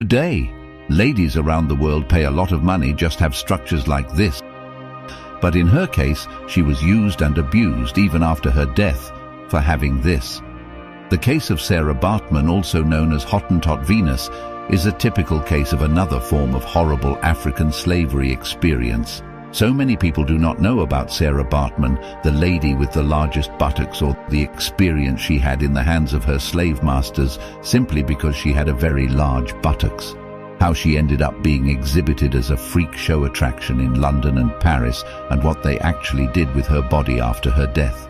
Today, ladies around the world pay a lot of money just to have structures like this. But in her case, she was used and abused even after her death for having this. The case of Saartjie Baartman, also known as Hottentot Venus, is a typical case of another form of horrible African slavery experience. So many people do not know about Saartjie Baartman, the lady with the largest buttocks, or the experience she had in the hands of her slave masters simply because she had a very large buttocks. How she ended up being exhibited as a freak show attraction in London and Paris, and what they actually did with her body after her death.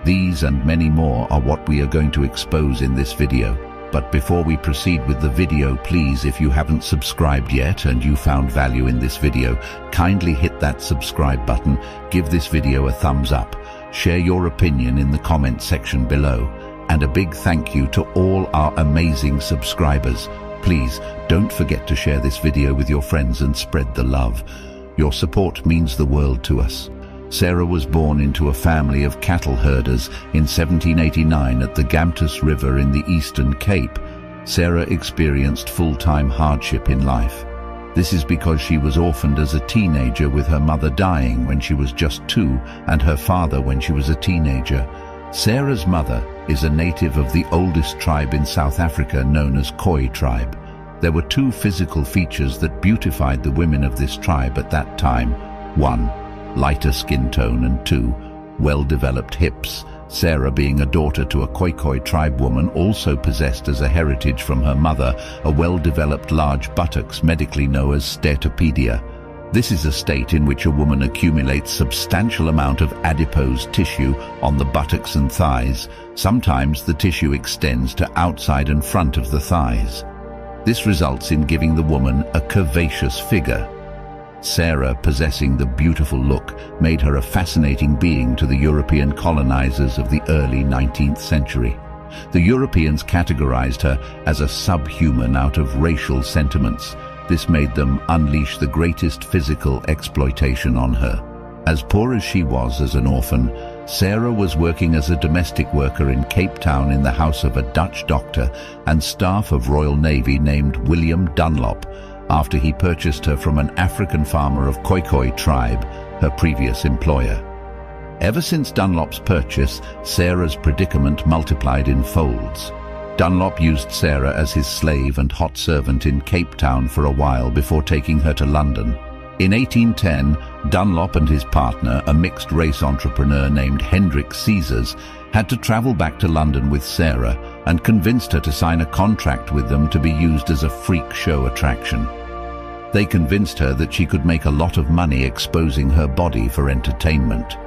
These and many more are what we are going to expose in this video. But before we proceed with the video, please, if you haven't subscribed yet and you found value in this video, kindly hit that subscribe button, give this video a thumbs up, share your opinion in the comment section below, and a big thank you to all our amazing subscribers. Please don't forget to share this video with your friends and spread the love. Your support means the world to us. Saartjie was born into a family of cattle herders in 1789 at the Gamtus River in the Eastern Cape. Saartjie experienced full-time hardship in life. This is because she was orphaned as a teenager, with her mother dying when she was just 2 and her father when she was a teenager. Saartjie's mother is a native of the oldest tribe in South Africa known as Khoi tribe. There were 2 physical features that beautified the women of this tribe at that time. 1. Lighter skin tone, and 2. Well-developed hips. Saartjie, being a daughter to a Khoi tribe woman, also possessed as a heritage from her mother a well-developed large buttocks, medically known as steatopedia. This is a state in which a woman accumulates substantial amount of adipose tissue on the buttocks and thighs. Sometimes the tissue extends to outside and front of the thighs. This results in giving the woman a curvaceous figure. Saartjie, possessing the beautiful look, made her a fascinating being to the European colonizers of the early 19th century. The Europeans categorized her as a subhuman out of racial sentiments. This made them unleash the greatest physical exploitation on her. As poor as she was as an orphan, Saartjie was working as a domestic worker in Cape Town in the house of a Dutch doctor and staff of Royal Navy named William Dunlop, after he purchased her from an African farmer of Khoi tribe, her previous employer. Ever since Dunlop's purchase, Saartjie's predicament multiplied in folds. Dunlop used Saartjie as his slave and hot servant in Cape Town for a while before taking her to London. In 1810, Dunlop and his partner, a mixed-race entrepreneur named Hendrik Caesars, had to travel back to London with Saartjie and convinced her to sign a contract with them to be used as a freak show attraction. They convinced her that she could make a lot of money exposing her body for entertainment.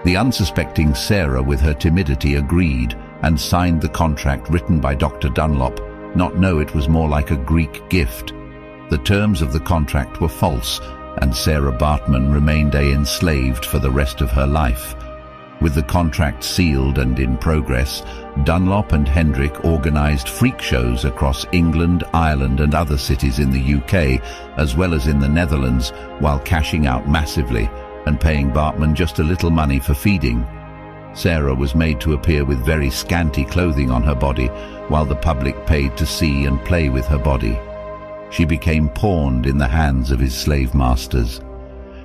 The unsuspecting Saartjie, with her timidity, agreed and signed the contract written by Dr. Dunlop, not know it was more like a Greek gift. The terms of the contract were false, and Saartjie Baartman remained enslaved for the rest of her life. With the contract sealed and in progress, Dunlop and Hendrik organized freak shows across England, Ireland and other cities in the UK, as well as in the Netherlands, while cashing out massively and paying Baartman just a little money for feeding. Saartjie was made to appear with very scanty clothing on her body, while the public paid to see and play with her body. She became pawned in the hands of his slave masters.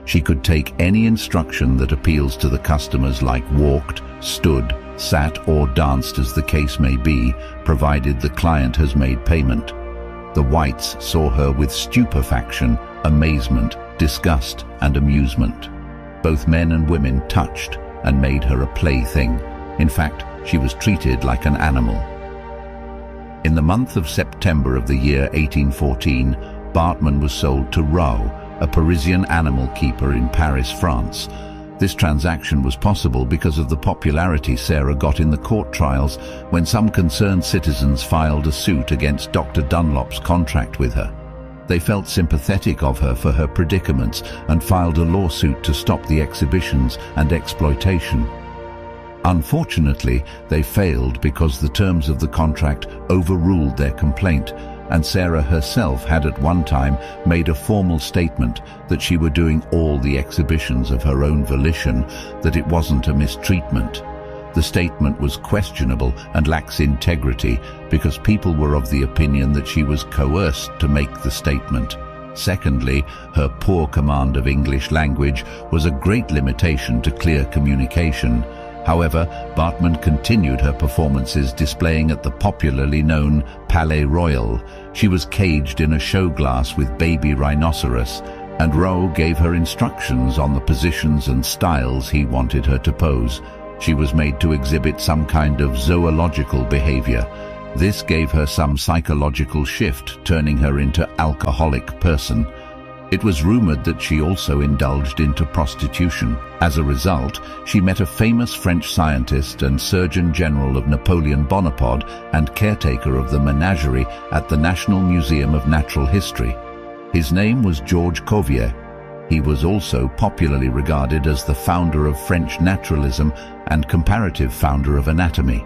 She could take any instruction that appeals to the customers, like walked, stood, sat or danced as the case may be, provided the client has made payment. The whites saw her with stupefaction, amazement, disgust and amusement. Both men and women touched and made her a plaything. In fact, she was treated like an animal. In the month of September of the year 1814, Baartman was sold to Rau, a Parisian animal keeper in Paris, France. This transaction was possible because of the popularity Saartjie got in the court trials when some concerned citizens filed a suit against Dr. Dunlop's contract with her. They felt sympathetic of her for her predicaments and filed a lawsuit to stop the exhibitions and exploitation. Unfortunately, they failed because the terms of the contract overruled their complaint, and Saartjie herself had at one time made a formal statement that she were doing all the exhibitions of her own volition, that it wasn't a mistreatment. The statement was questionable and lacks integrity because people were of the opinion that she was coerced to make the statement. Secondly, her poor command of English language was a great limitation to clear communication. However, Baartman continued her performances displaying at the popularly known Palais Royal. She was caged in a show glass with baby rhinoceros, and Rowe gave her instructions on the positions and styles he wanted her to pose. She was made to exhibit some kind of zoological behavior. This gave her some psychological shift, turning her into an alcoholic person. It was rumored that she also indulged into prostitution. As a result, she met a famous French scientist and Surgeon General of Napoleon Bonaparte and caretaker of the menagerie at the National Museum of Natural History. His name was Georges Cuvier. He was also popularly regarded as the founder of French naturalism and comparative founder of anatomy.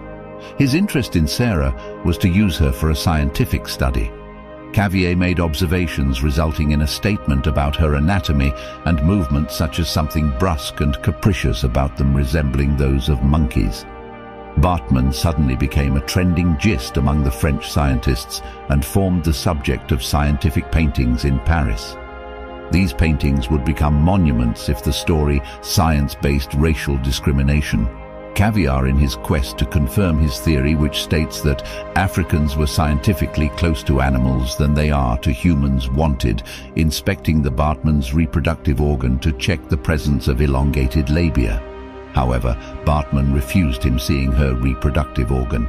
His interest in Sarah was to use her for a scientific study. Cuvier made observations resulting in a statement about her anatomy and movements such as something brusque and capricious about them resembling those of monkeys. Baartman suddenly became a trending gist among the French scientists and formed the subject of scientific paintings in Paris. These paintings would become monuments if the story science-based racial discrimination. Cuvier, in his quest to confirm his theory, which states that Africans were scientifically close to animals than they are to humans, wanted inspecting the Baartman's reproductive organ to check the presence of elongated labia. However, Baartman refused him seeing her reproductive organ.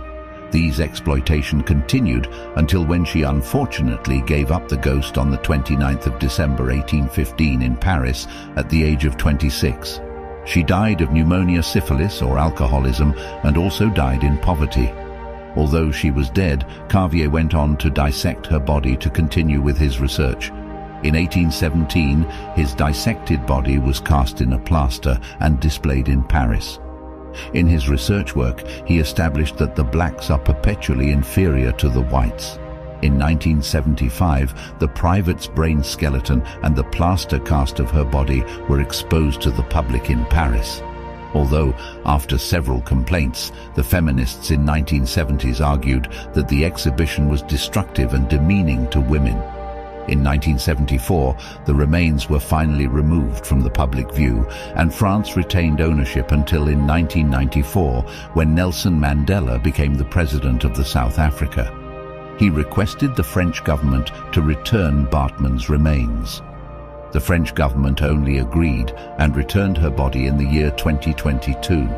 These exploitation continued until when she unfortunately gave up the ghost on the 29th of December 1815 in Paris at the age of 26. She died of pneumonia, syphilis or alcoholism, and also died in poverty. Although she was dead, Cuvier went on to dissect her body to continue with his research. In 1817, his dissected body was cast in a plaster and displayed in Paris. In his research work, he established that the blacks are perpetually inferior to the whites. In 1975, the private's brain skeleton and the plaster cast of her body were exposed to the public in Paris. Although, after several complaints, the feminists in 1970s argued that the exhibition was destructive and demeaning to women. In 1974, the remains were finally removed from the public view, and France retained ownership until in 1994, when Nelson Mandela became the president of South Africa. He requested the French government to return Baartman's remains. The French government only agreed and returned her body in the year 2022.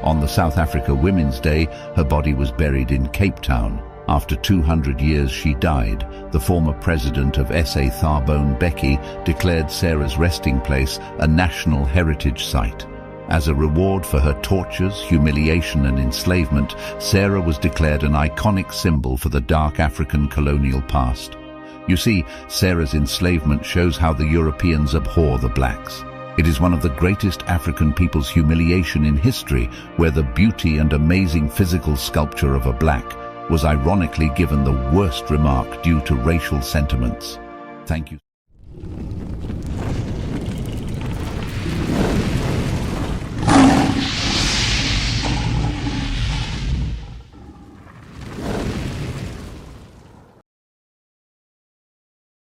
On the South Africa Women's Day, her body was buried in Cape Town. After 200 years she died. The former president of SA Tharbone Mbeki declared Sarah's resting place a national heritage site. As a reward for her tortures, humiliation and enslavement, Sarah was declared an iconic symbol for the dark African colonial past. You see, Sarah's enslavement shows how the Europeans abhor the blacks. It is one of the greatest African people's humiliation in history, where the beauty and amazing physical sculpture of a black was ironically given the worst remark due to racial sentiments. Thank you.